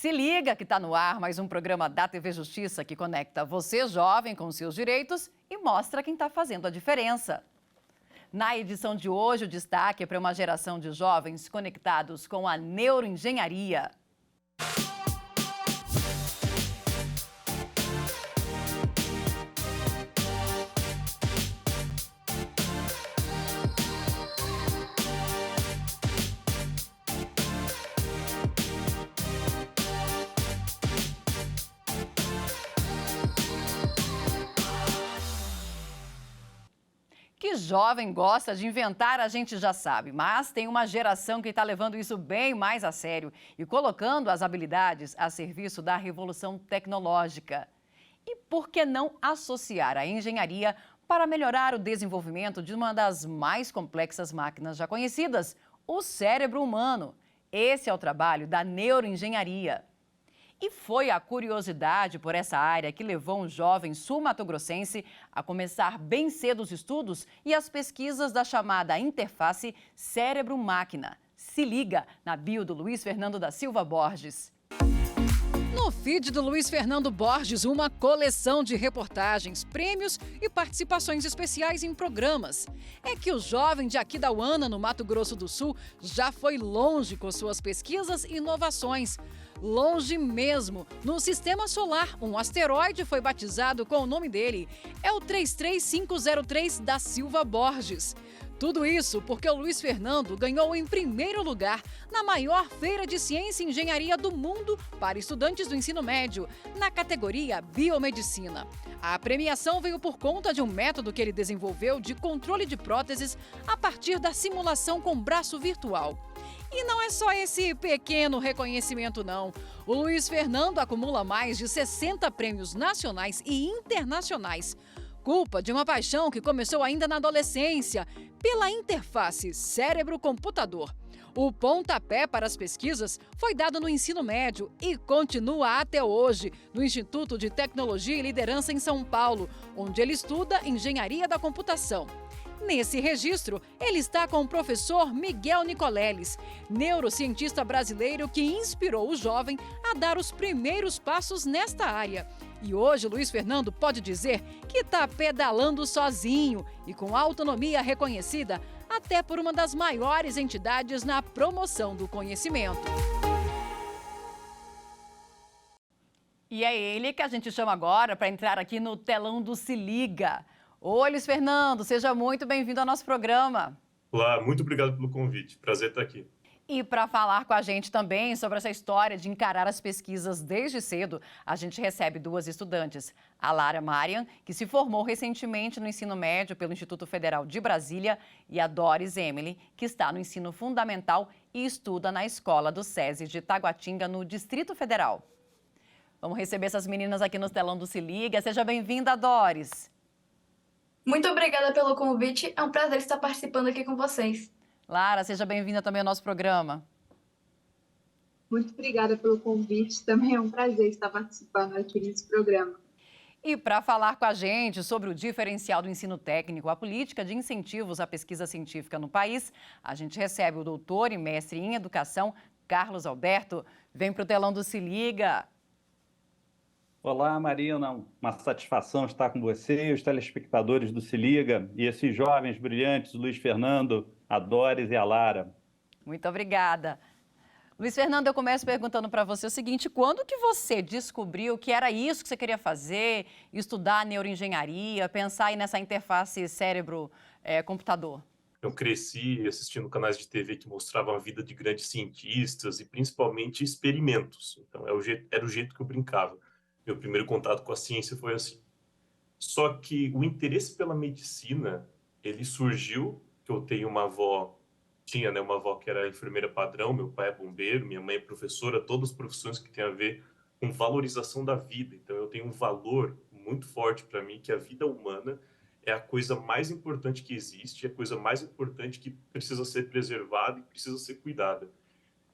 Se liga que está no ar mais um programa da TV Justiça que conecta você, jovem, com seus direitos e mostra quem está fazendo a diferença. Na edição de hoje, o destaque é para uma geração de jovens conectados com a neuroengenharia. Que jovem gosta de inventar, a gente já sabe, mas tem uma geração que está levando isso bem mais a sério e colocando as habilidades a serviço da revolução tecnológica. E por que não associar a engenharia para melhorar o desenvolvimento de uma das mais complexas máquinas já conhecidas, o cérebro humano? Esse é o trabalho da neuroengenharia. E foi a curiosidade por essa área que levou um jovem sul-mato-grossense a começar bem cedo os estudos e as pesquisas da chamada interface cérebro-máquina. Se liga na bio do Luiz Fernando da Silva Borges. No feed do Luiz Fernando Borges, uma coleção de reportagens, prêmios e participações especiais em programas. É que o jovem de Aquidauana, no Mato Grosso do Sul, já foi longe com suas pesquisas e inovações. Longe mesmo. No Sistema Solar, um asteroide foi batizado com o nome dele. É o 33503 da Silva Borges. Tudo isso porque o Luiz Fernando ganhou em primeiro lugar na maior feira de ciência e engenharia do mundo para estudantes do ensino médio, na categoria Biomedicina. A premiação veio por conta de um método que ele desenvolveu de controle de próteses a partir da simulação com braço virtual. E não é só esse pequeno reconhecimento, não. O Luiz Fernando acumula mais de 60 prêmios nacionais e internacionais. Culpa de uma paixão que começou ainda na adolescência, pela interface cérebro-computador. O pontapé para as pesquisas foi dado no ensino médio e continua até hoje, no Instituto de Tecnologia e Liderança em São Paulo, onde ele estuda engenharia da computação. Nesse registro, ele está com o professor Miguel Nicoleles, neurocientista brasileiro que inspirou o jovem a dar os primeiros passos nesta área. E hoje, Luiz Fernando pode dizer que está pedalando sozinho e com autonomia reconhecida até por uma das maiores entidades na promoção do conhecimento. E é ele que a gente chama agora para entrar aqui no telão do Se Liga. Oi, Luiz Fernando, seja muito bem-vindo ao nosso programa. Olá, muito obrigado pelo convite. Prazer estar aqui. E para falar com a gente também sobre essa história de encarar as pesquisas desde cedo, a gente recebe duas estudantes. A Lara Marian, que se formou recentemente no ensino médio pelo Instituto Federal de Brasília, e a Doris Emily, que está no ensino fundamental e estuda na escola do SESI de Taguatinga, no Distrito Federal. Vamos receber essas meninas aqui no telão do Se Liga. Seja bem-vinda, Doris. Muito obrigada pelo convite, é um prazer estar participando aqui com vocês. Lara, seja bem-vinda também ao nosso programa. Muito obrigada pelo convite, também é um prazer estar participando aqui nesse programa. E para falar com a gente sobre o diferencial do ensino técnico, a política de incentivos à pesquisa científica no país, a gente recebe o doutor e mestre em educação, Carlos Alberto. Vem para o telão do Se Liga. Olá, Marina, uma satisfação estar com você e os telespectadores do Se Liga e esses jovens brilhantes, o Luiz Fernando, a Doris e a Lara. Muito obrigada. Luiz Fernando, eu começo perguntando para você o seguinte: quando que você descobriu que era isso que você queria fazer, estudar neuroengenharia, pensar aí nessa interface cérebro-computador? Eu cresci assistindo canais de TV que mostravam a vida de grandes cientistas e principalmente experimentos. Então era o jeito que eu brincava. Meu primeiro contato com a ciência foi assim. Só que o interesse pela medicina, ele surgiu, que eu tenho uma avó, tinha, né, uma avó que era enfermeira padrão, meu pai é bombeiro, minha mãe é professora, todas as profissões que têm a ver com valorização da vida. Então eu tenho um valor muito forte para mim que a vida humana é a coisa mais importante que existe, é a coisa mais importante que precisa ser preservada e precisa ser cuidada.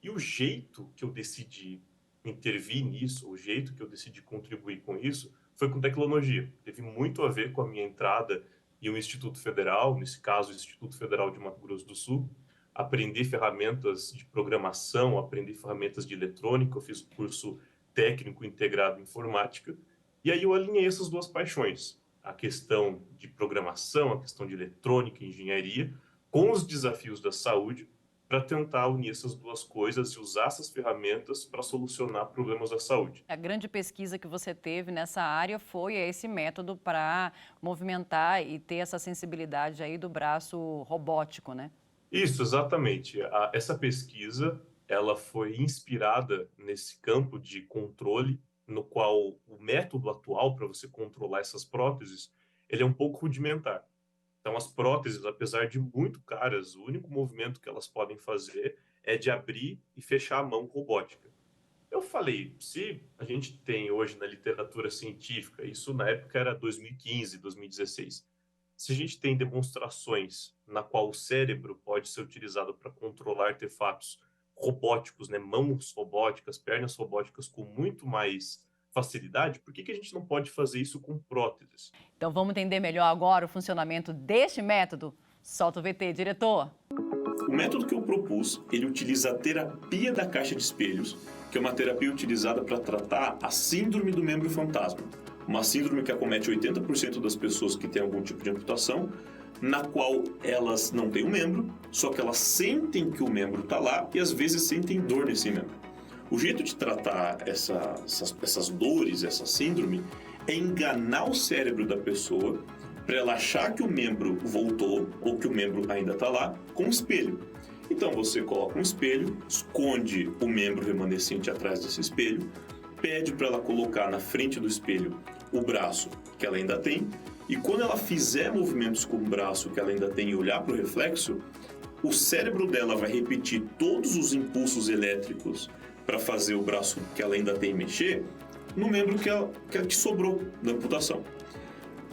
E o jeito que eu decidi intervir nisso, o jeito que eu decidi contribuir com isso, foi com tecnologia. Teve muito a ver com a minha entrada em um instituto federal, nesse caso, o Instituto Federal de Mato Grosso do Sul, aprender ferramentas de programação, aprender ferramentas de eletrônica. Eu fiz curso técnico integrado em informática. E aí eu alinhei essas duas paixões, a questão de programação, a questão de eletrônica e engenharia, com os desafios da saúde, para tentar unir essas duas coisas e usar essas ferramentas para solucionar problemas da saúde. A grande pesquisa que você teve nessa área foi esse método para movimentar e ter essa sensibilidade aí do braço robótico, né? Isso, exatamente. Essa pesquisa, ela foi inspirada nesse campo de controle, no qual o método atual para você controlar essas próteses, ele é um pouco rudimentar. Então, as próteses, apesar de muito caras, o único movimento que elas podem fazer é de abrir e fechar a mão robótica. Eu falei, se a gente tem hoje na literatura científica, isso na época era 2015, 2016, se a gente tem demonstrações na qual o cérebro pode ser utilizado para controlar artefatos robóticos, né, mãos robóticas, pernas robóticas com muito mais facilidade, por que a gente não pode fazer isso com próteses? Então vamos entender melhor agora o funcionamento deste método? Solta o VT, diretor. O método que eu propus, ele utiliza a terapia da caixa de espelhos, que é uma terapia utilizada para tratar a síndrome do membro fantasma. Uma síndrome que acomete 80% das pessoas que têm algum tipo de amputação, na qual elas não têm um membro, só que elas sentem que o membro está lá e às vezes sentem dor nesse membro. O jeito de tratar essas dores, essa síndrome, é enganar o cérebro da pessoa para ela achar que o membro voltou ou que o membro ainda está lá com um espelho. Então você coloca um espelho, esconde o membro remanescente atrás desse espelho, pede para ela colocar na frente do espelho o braço que ela ainda tem, e quando ela fizer movimentos com o braço que ela ainda tem e olhar para o reflexo, o cérebro dela vai repetir todos os impulsos elétricos para fazer o braço que ela ainda tem mexer no membro que sobrou da amputação.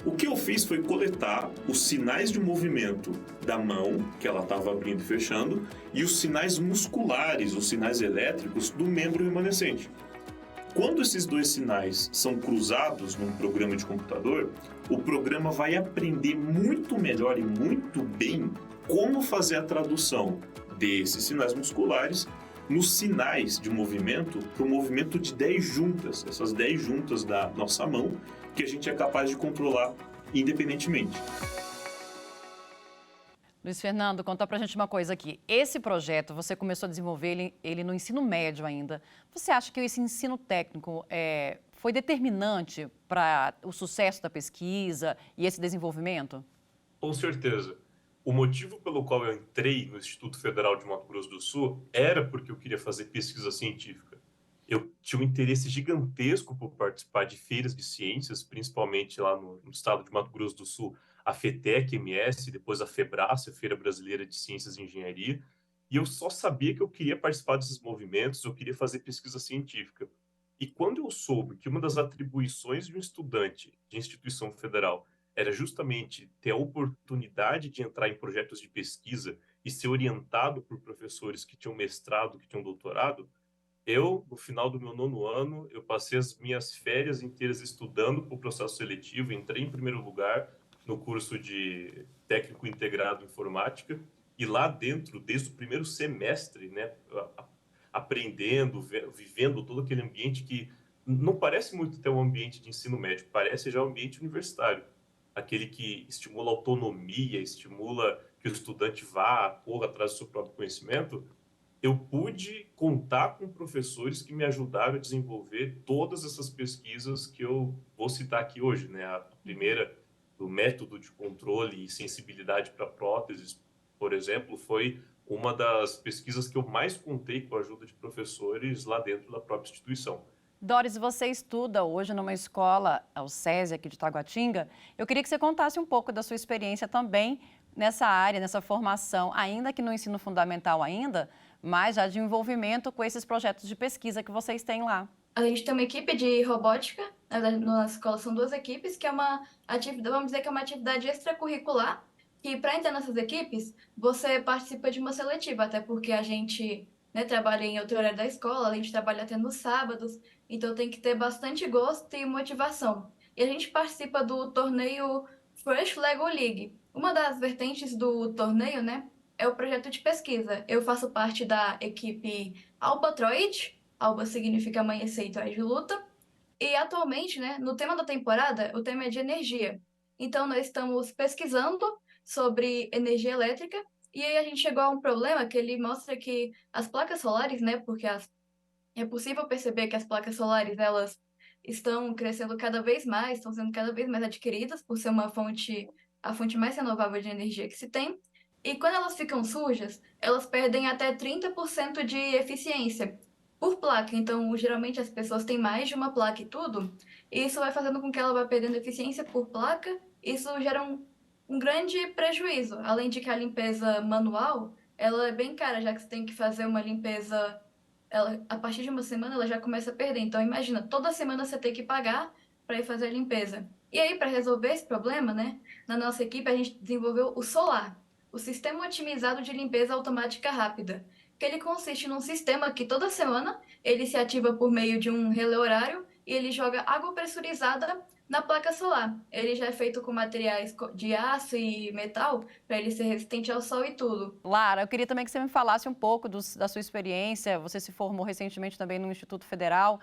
O que eu fiz foi coletar os sinais de movimento da mão, que ela estava abrindo e fechando, e os sinais musculares, os sinais elétricos do membro remanescente. Quando esses dois sinais são cruzados num programa de computador, o programa vai aprender muito melhor e muito bem como fazer a tradução desses sinais musculares nos sinais de movimento para o movimento de 10 juntas, essas 10 juntas da nossa mão, que a gente é capaz de controlar independentemente. Luiz Fernando, conta pra gente uma coisa aqui. Esse projeto, você começou a desenvolver ele no ensino médio ainda. Você acha que esse ensino técnico foi determinante para o sucesso da pesquisa e esse desenvolvimento? Com certeza. O motivo pelo qual eu entrei no Instituto Federal de Mato Grosso do Sul era porque eu queria fazer pesquisa científica. Eu tinha um interesse gigantesco por participar de feiras de ciências, principalmente lá no estado de Mato Grosso do Sul, a FETEC MS, depois a FEBRAS, a Feira Brasileira de Ciências e Engenharia, e eu só sabia que eu queria participar desses movimentos, eu queria fazer pesquisa científica. E quando eu soube que uma das atribuições de um estudante de instituição federal era justamente ter a oportunidade de entrar em projetos de pesquisa e ser orientado por professores que tinham mestrado, que tinham doutorado, no final do meu 9º ano, eu passei as minhas férias inteiras estudando para o processo seletivo, entrei em primeiro lugar no curso de técnico integrado em informática, e lá dentro, desde o primeiro semestre, né, aprendendo, vivendo todo aquele ambiente que não parece muito até um ambiente de ensino médio, parece já um ambiente universitário. Aquele que estimula a autonomia, estimula que o estudante corra atrás do seu próprio conhecimento. Eu pude contar com professores que me ajudaram a desenvolver todas essas pesquisas que eu vou citar aqui hoje, né? A primeira, do método de controle e sensibilidade para próteses, por exemplo, foi uma das pesquisas que eu mais contei com a ajuda de professores lá dentro da própria instituição. Doris, você estuda hoje numa escola, o SESI aqui de Taguatinga. Eu queria que você contasse um pouco da sua experiência também nessa área, nessa formação, ainda que no ensino fundamental ainda, mas já de envolvimento com esses projetos de pesquisa que vocês têm lá. A gente tem uma equipe de robótica, na verdade, na nossa escola são 2 equipes, que é uma atividade, vamos dizer que é uma atividade extracurricular, e para entrar nessas equipes, você participa de uma seletiva, até porque a gente, né, trabalha em outro horário da escola, a gente trabalha até nos sábados, então tem que ter bastante gosto e motivação. E a gente participa do torneio Fresh Lego League. Uma das vertentes do torneio, né, é o projeto de pesquisa. Eu faço parte da equipe Albatroid, Alba significa amanhecer e Troid luta, e atualmente, né, no tema da temporada, o tema é de energia. Então, nós estamos pesquisando sobre energia elétrica, e aí a gente chegou a um problema que ele mostra que as placas solares, né, porque é possível perceber que as placas solares, elas estão crescendo cada vez mais, estão sendo cada vez mais adquiridas por ser a fonte mais renovável de energia que se tem. E quando elas ficam sujas, elas perdem até 30% de eficiência por placa. Então, geralmente as pessoas têm mais de uma placa e tudo, e isso vai fazendo com que ela vá perdendo eficiência por placa. Isso gera um grande prejuízo. Além de que a limpeza manual, ela é bem cara, já que você tem que fazer uma limpeza a partir de uma semana ela já começa a perder. Então, imagina, toda semana você tem que pagar para ir fazer a limpeza. E aí, para resolver esse problema, né, na nossa equipe a gente desenvolveu o SOLAR, o Sistema Otimizado de Limpeza Automática Rápida, que ele consiste num sistema que toda semana ele se ativa por meio de um relé horário e ele joga água pressurizada na placa solar. Ele já é feito com materiais de aço e metal para ele ser resistente ao sol e tudo. Lara, eu queria também que você me falasse um pouco da sua experiência. Você se formou recentemente também no Instituto Federal.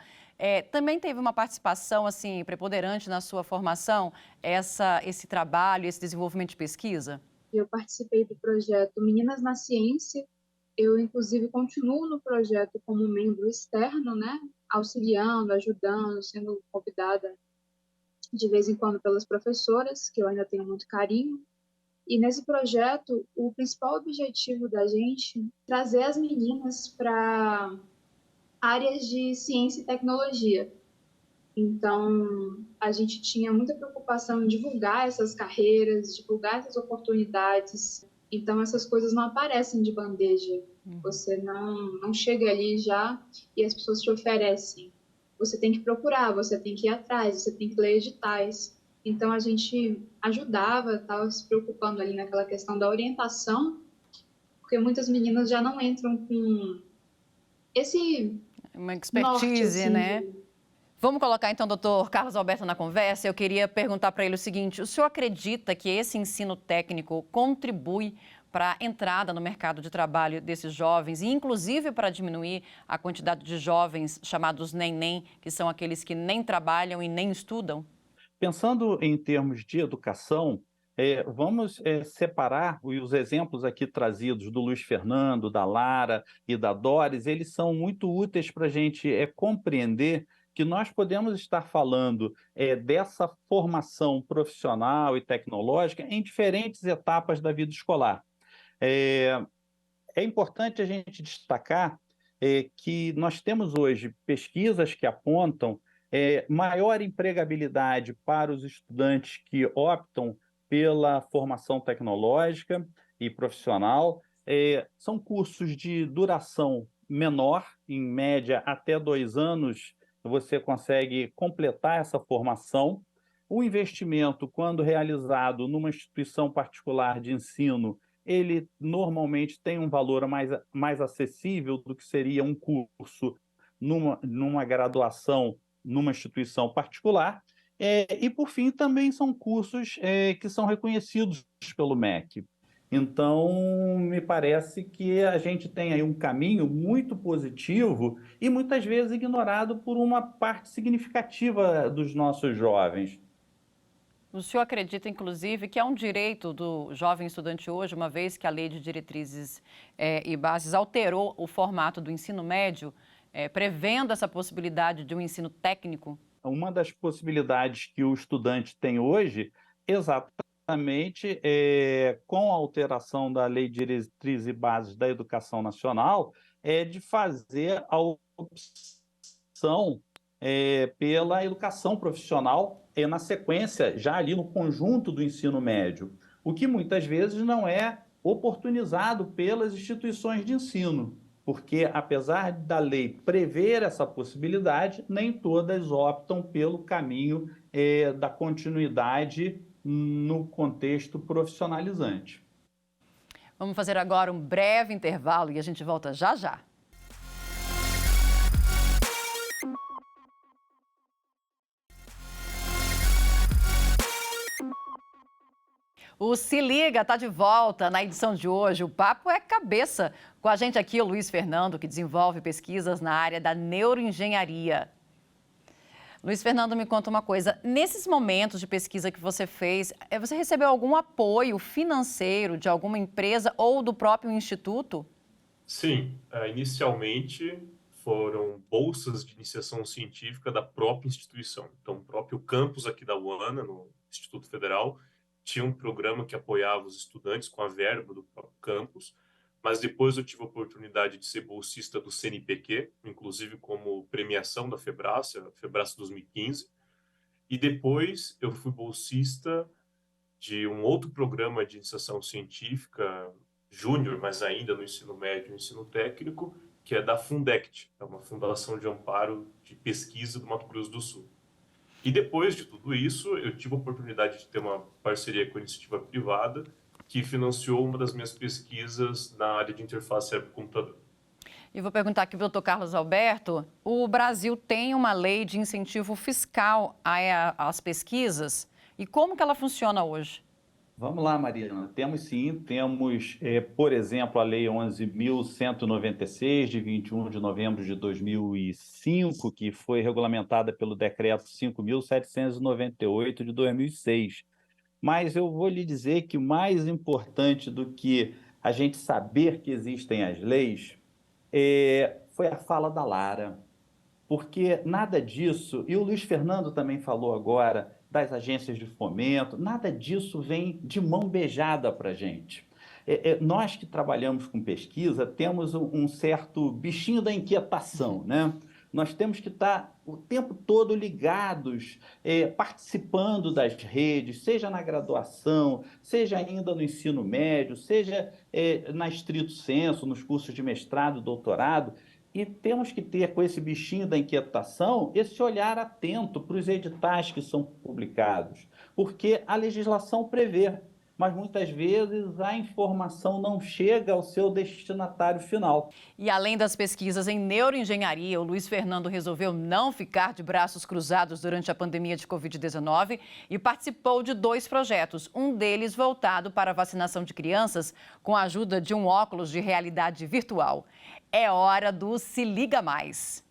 Também teve uma participação assim preponderante na sua formação, esse trabalho, esse desenvolvimento de pesquisa? Eu participei do projeto Meninas na Ciência. Eu, inclusive, continuo no projeto como membro externo, né? Auxiliando, ajudando, sendo convidada de vez em quando pelas professoras, que eu ainda tenho muito carinho. E nesse projeto, o principal objetivo da gente é trazer as meninas para áreas de ciência e tecnologia. Então, a gente tinha muita preocupação em divulgar essas carreiras, divulgar essas oportunidades. Então, essas coisas não aparecem de bandeja. Você não chega ali já e as pessoas te oferecem. Você tem que procurar, você tem que ir atrás, você tem que ler editais. Então, a gente ajudava, estava se preocupando ali naquela questão da orientação, porque muitas meninas já não entram com esse uma expertise, norte, assim, né? Vamos colocar, então, o doutor Carlos Alberto na conversa. Eu queria perguntar para ele o seguinte: o senhor acredita que esse ensino técnico contribui para a entrada no mercado de trabalho desses jovens e, inclusive, para diminuir a quantidade de jovens chamados neném, que são aqueles que nem trabalham e nem estudam? Pensando em termos de educação, vamos separar os exemplos aqui trazidos do Luiz Fernando, da Lara e da Doris. Eles são muito úteis para a gente compreender que nós podemos estar falando dessa formação profissional e tecnológica em diferentes etapas da vida escolar. É importante a gente destacar que nós temos hoje pesquisas que apontam maior empregabilidade para os estudantes que optam pela formação tecnológica e profissional. São cursos de duração menor, em média até 2 anos você consegue completar essa formação. O investimento, quando realizado numa instituição particular de ensino, ele normalmente tem um valor mais acessível do que seria um curso numa graduação numa instituição particular. E, por fim, também são cursos que são reconhecidos pelo MEC. Então, me parece que a gente tem aí um caminho muito positivo e muitas vezes ignorado por uma parte significativa dos nossos jovens. O senhor acredita, inclusive, que é um direito do jovem estudante hoje, uma vez que a Lei de Diretrizes e Bases alterou o formato do ensino médio, prevendo essa possibilidade de um ensino técnico? Uma das possibilidades que o estudante tem hoje, exatamente com a alteração da Lei de Diretrizes e Bases da Educação Nacional, é de fazer a opção pela educação profissional na sequência, já ali no conjunto do ensino médio, o que muitas vezes não é oportunizado pelas instituições de ensino, porque apesar da lei prever essa possibilidade, nem todas optam pelo caminho da continuidade no contexto profissionalizante. Vamos fazer agora um breve intervalo e a gente volta já já. O Se Liga está de volta na edição de hoje. O papo é cabeça. Com a gente aqui o Luiz Fernando, que desenvolve pesquisas na área da neuroengenharia. Luiz Fernando, me conta uma coisa. Nesses momentos de pesquisa que você fez, você recebeu algum apoio financeiro de alguma empresa ou do próprio instituto? Sim, inicialmente foram bolsas de iniciação científica da própria instituição. Então, o próprio campus aqui da UANA, no Instituto Federal, tinha um programa que apoiava os estudantes com a verba do próprio campus, mas depois eu tive a oportunidade de ser bolsista do CNPq, inclusive como premiação da Febrace 2015, e depois eu fui bolsista de um outro programa de iniciação científica júnior, mas ainda no ensino médio e ensino técnico, que é da Fundect, é uma fundação de amparo de pesquisa do Mato Grosso do Sul. E depois de tudo isso, eu tive a oportunidade de ter uma parceria com a iniciativa privada, que financiou uma das minhas pesquisas na área de interface cérebro-computador. E vou perguntar aqui para o Dr. Carlos Alberto, o Brasil tem uma lei de incentivo fiscal às pesquisas, e como que ela funciona hoje? Vamos lá, Mariana. Temos sim, temos, por exemplo, a Lei 11.196, de 21 de novembro de 2005, que foi regulamentada pelo Decreto 5.798, de 2006. Mas eu vou lhe dizer que mais importante do que a gente saber que existem as leis foi a fala da Lara. Porque nada disso, e o Luiz Fernando também falou agora, das agências de fomento, nada disso vem de mão beijada para a gente. Nós que trabalhamos com pesquisa temos um certo bichinho da inquietação, né? Nós temos que estar o tempo todo ligados, participando das redes, seja na graduação, seja ainda no ensino médio, seja na estrito sensu, nos cursos de mestrado, doutorado. E temos que ter, com esse bichinho da inquietação, esse olhar atento para os editais que são publicados, porque a legislação prevê, mas muitas vezes a informação não chega ao seu destinatário final. E além das pesquisas em neuroengenharia, o Luiz Fernando resolveu não ficar de braços cruzados durante a pandemia de Covid-19 e participou de 2 projetos, um deles voltado para a vacinação de crianças com a ajuda de um óculos de realidade virtual. É hora do Se Liga Mais.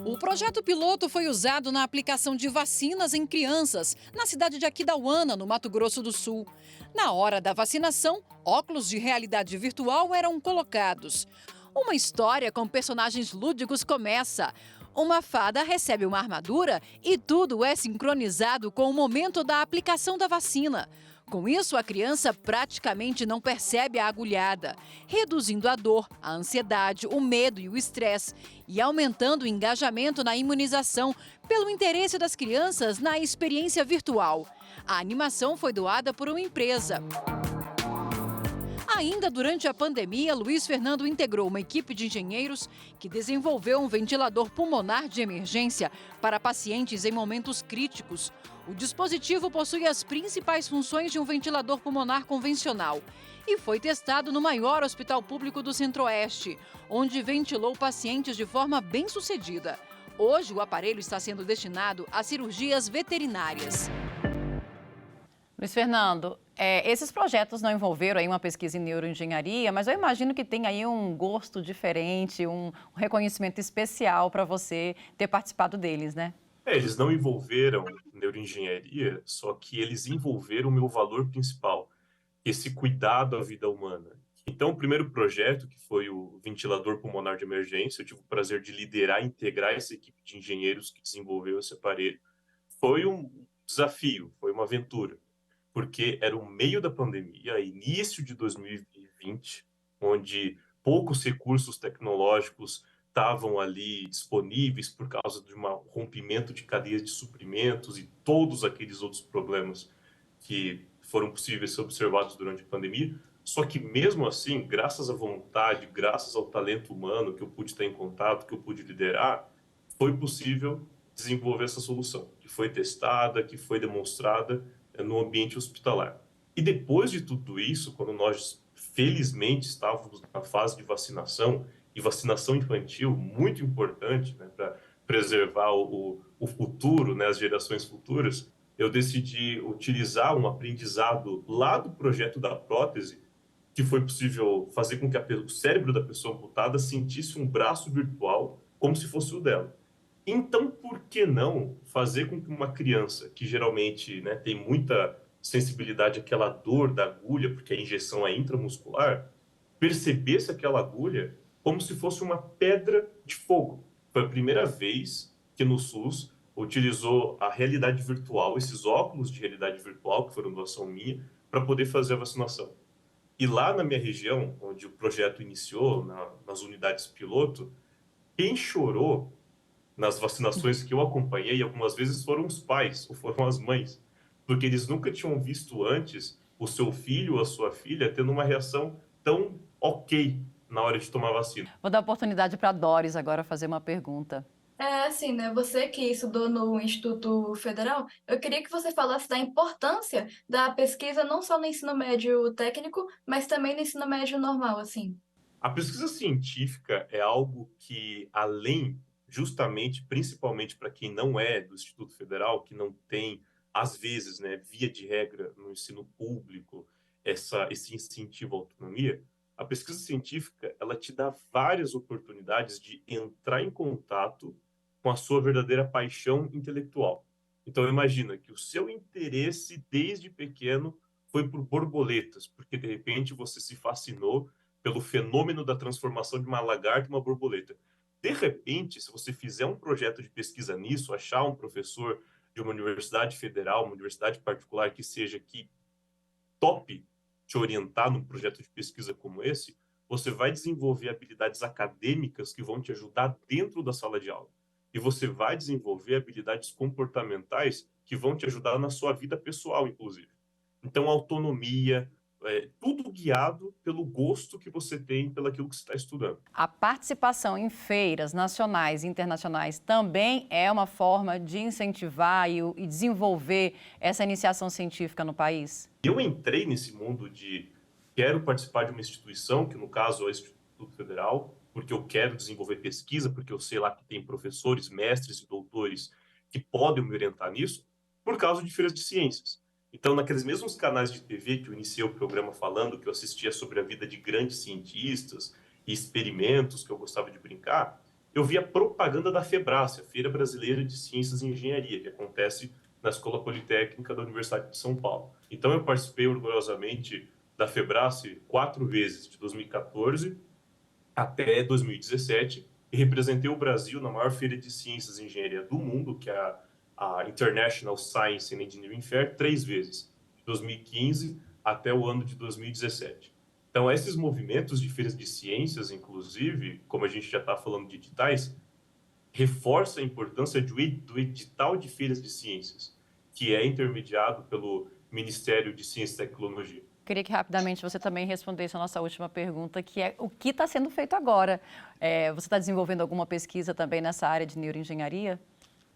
O projeto piloto foi usado na aplicação de vacinas em crianças, na cidade de Aquidauana, no Mato Grosso do Sul. Na hora da vacinação, óculos de realidade virtual eram colocados. Uma história com personagens lúdicos começa. Uma fada recebe uma armadura e tudo é sincronizado com o momento da aplicação da vacina. Com isso, a criança praticamente não percebe a agulhada, reduzindo a dor, a ansiedade, o medo e o estresse e aumentando o engajamento na imunização pelo interesse das crianças na experiência virtual. A animação foi doada por uma empresa. Ainda durante a pandemia, Luiz Fernando integrou uma equipe de engenheiros que desenvolveu um ventilador pulmonar de emergência para pacientes em momentos críticos. O dispositivo possui as principais funções de um ventilador pulmonar convencional e foi testado no maior hospital público do Centro-Oeste, onde ventilou pacientes de forma bem-sucedida. Hoje, o aparelho está sendo destinado a cirurgias veterinárias. Luiz Fernando, esses projetos não envolveram aí uma pesquisa em neuroengenharia, mas eu imagino que tem aí um gosto diferente, um reconhecimento especial para você ter participado deles, né? Eles não envolveram neuroengenharia, só que eles envolveram o meu valor principal, esse cuidado à vida humana. Então, o primeiro projeto, que foi o ventilador pulmonar de emergência, eu tive o prazer de liderar e integrar essa equipe de engenheiros que desenvolveu esse aparelho. Foi um desafio, foi uma aventura, porque era o meio da pandemia, início de 2020, onde poucos recursos tecnológicos estavam ali disponíveis por causa de um rompimento de cadeias de suprimentos e todos aqueles outros problemas que foram possíveis ser observados durante a pandemia. Só que mesmo assim, graças à vontade, graças ao talento humano que eu pude estar em contato, que eu pude liderar, foi possível desenvolver essa solução, que foi testada, que foi demonstrada no ambiente hospitalar. E depois de tudo isso, quando nós felizmente estávamos na fase de vacinação, e vacinação infantil, muito importante, né, para preservar o futuro, né, as gerações futuras, eu decidi utilizar um aprendizado lá do projeto da prótese, que foi possível fazer com que o cérebro da pessoa amputada sentisse um braço virtual como se fosse o dela. Então, por que não fazer com que uma criança, que geralmente, né, tem muita sensibilidade àquela dor da agulha, porque a injeção é intramuscular, percebesse aquela agulha como se fosse uma pedra de fogo? Foi a primeira vez que no SUS utilizou a realidade virtual, esses óculos de realidade virtual, que foram doação minha, para poder fazer a vacinação. E lá na minha região, onde o projeto iniciou, nas unidades piloto, quem chorou nas vacinações que eu acompanhei, algumas vezes foram os pais ou foram as mães, porque eles nunca tinham visto antes o seu filho ou a sua filha tendo uma reação tão ok na hora de tomar vacina. Vou dar oportunidade para a Doris agora fazer uma pergunta. É assim, né? Você que estudou no Instituto Federal, eu queria que você falasse da importância da pesquisa não só no ensino médio técnico, mas também no ensino médio normal, assim. A pesquisa científica é algo que, além, justamente, principalmente para quem não é do Instituto Federal, que não tem, às vezes, né, via de regra, no ensino público, esse incentivo à autonomia, a pesquisa científica, ela te dá várias oportunidades de entrar em contato com a sua verdadeira paixão intelectual. Então, imagina que o seu interesse desde pequeno foi por borboletas, porque, de repente, você se fascinou pelo fenômeno da transformação de uma lagarta em uma borboleta. De repente, se você fizer um projeto de pesquisa nisso, achar um professor de uma universidade federal, uma universidade particular que seja que tope te orientar num projeto de pesquisa como esse, você vai desenvolver habilidades acadêmicas que vão te ajudar dentro da sala de aula. E você vai desenvolver habilidades comportamentais que vão te ajudar na sua vida pessoal, inclusive. Então, autonomia, tudo guiado pelo gosto que você tem pelaquilo que você está estudando. A participação em feiras nacionais e internacionais também é uma forma de incentivar e desenvolver essa iniciação científica no país? Eu entrei nesse mundo de quero participar de uma instituição, que no caso é o Instituto Federal, porque eu quero desenvolver pesquisa, porque eu sei lá que tem professores, mestres e doutores que podem me orientar nisso, por causa de feiras de ciências. Então, naqueles mesmos canais de TV que eu iniciei o programa falando, que eu assistia sobre a vida de grandes cientistas e experimentos que eu gostava de brincar, eu via propaganda da FEBRASE, a Feira Brasileira de Ciências e Engenharia, que acontece na Escola Politécnica da Universidade de São Paulo. Então, eu participei orgulhosamente da FEBRASE 4 vezes, de 2014 até 2017, e representei o Brasil na maior feira de ciências e engenharia do mundo, que é a International Science and Engineering Fair, 3 vezes, de 2015 até o ano de 2017. Então, esses movimentos de feiras de ciências, inclusive, como a gente já está falando de editais, reforça a importância do edital de feiras de ciências, que é intermediado pelo Ministério de Ciência e Tecnologia. Queria que rapidamente você também respondesse a nossa última pergunta, que é o que está sendo feito agora? Você está desenvolvendo alguma pesquisa também nessa área de neuroengenharia?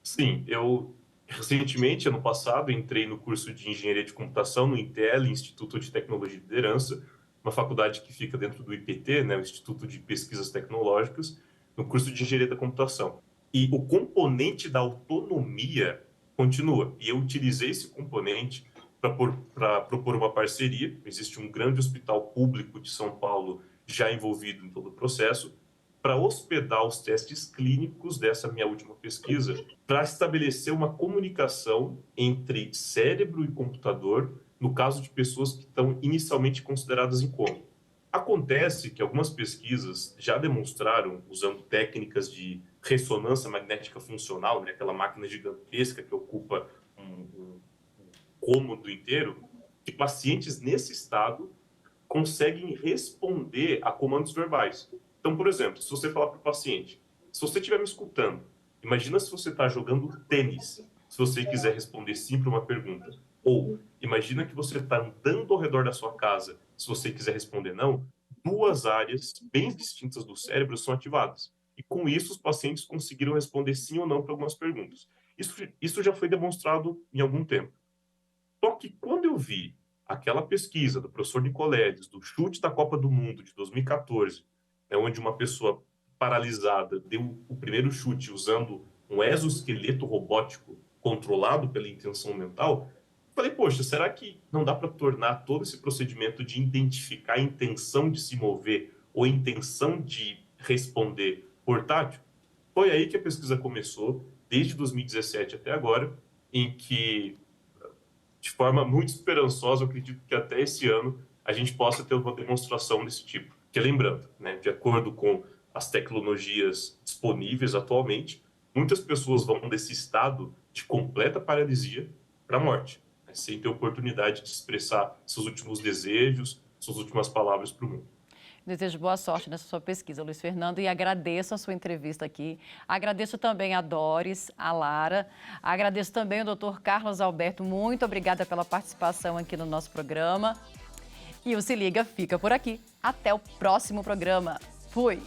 Sim, eu recentemente, ano passado, entrei no curso de Engenharia de Computação no INTEL, Instituto de Tecnologia e Liderança, uma faculdade que fica dentro do IPT, né, o Instituto de Pesquisas Tecnológicas, no curso de Engenharia da Computação. E o componente da autonomia continua, e eu utilizei esse componente para propor uma parceria. Existe um grande hospital público de São Paulo já envolvido em todo o processo, para hospedar os testes clínicos dessa minha última pesquisa, para estabelecer uma comunicação entre cérebro e computador, no caso de pessoas que estão inicialmente consideradas em coma. Acontece que algumas pesquisas já demonstraram, usando técnicas de ressonância magnética funcional, né, aquela máquina gigantesca que ocupa um cômodo inteiro, que pacientes nesse estado conseguem responder a comandos verbais. Então, por exemplo, se você falar para o paciente, se você estiver me escutando, imagina se você está jogando tênis, se você quiser responder sim para uma pergunta. Ou, imagina que você está andando ao redor da sua casa, se você quiser responder não, 2 áreas bem distintas do cérebro são ativadas. E com isso, os pacientes conseguiram responder sim ou não para algumas perguntas. Isso já foi demonstrado em algum tempo. Só que quando eu vi aquela pesquisa do professor Nicoledes, do chute da Copa do Mundo de 2014, onde uma pessoa paralisada deu o primeiro chute usando um exoesqueleto robótico controlado pela intenção mental, falei, poxa, será que não dá para tornar todo esse procedimento de identificar a intenção de se mover ou a intenção de responder portátil? Foi aí que a pesquisa começou, desde 2017 até agora, em que, de forma muito esperançosa, eu acredito que até esse ano a gente possa ter uma demonstração desse tipo. Porque lembrando, né, de acordo com as tecnologias disponíveis atualmente, muitas pessoas vão desse estado de completa paralisia para a morte, né, sem ter oportunidade de expressar seus últimos desejos, suas últimas palavras para o mundo. Desejo boa sorte nessa sua pesquisa, Luiz Fernando, e agradeço a sua entrevista aqui. Agradeço também a Doris, a Lara, agradeço também ao Dr. Carlos Alberto. Muito obrigada pela participação aqui no nosso programa. E o Se Liga fica por aqui. Até o próximo programa. Fui!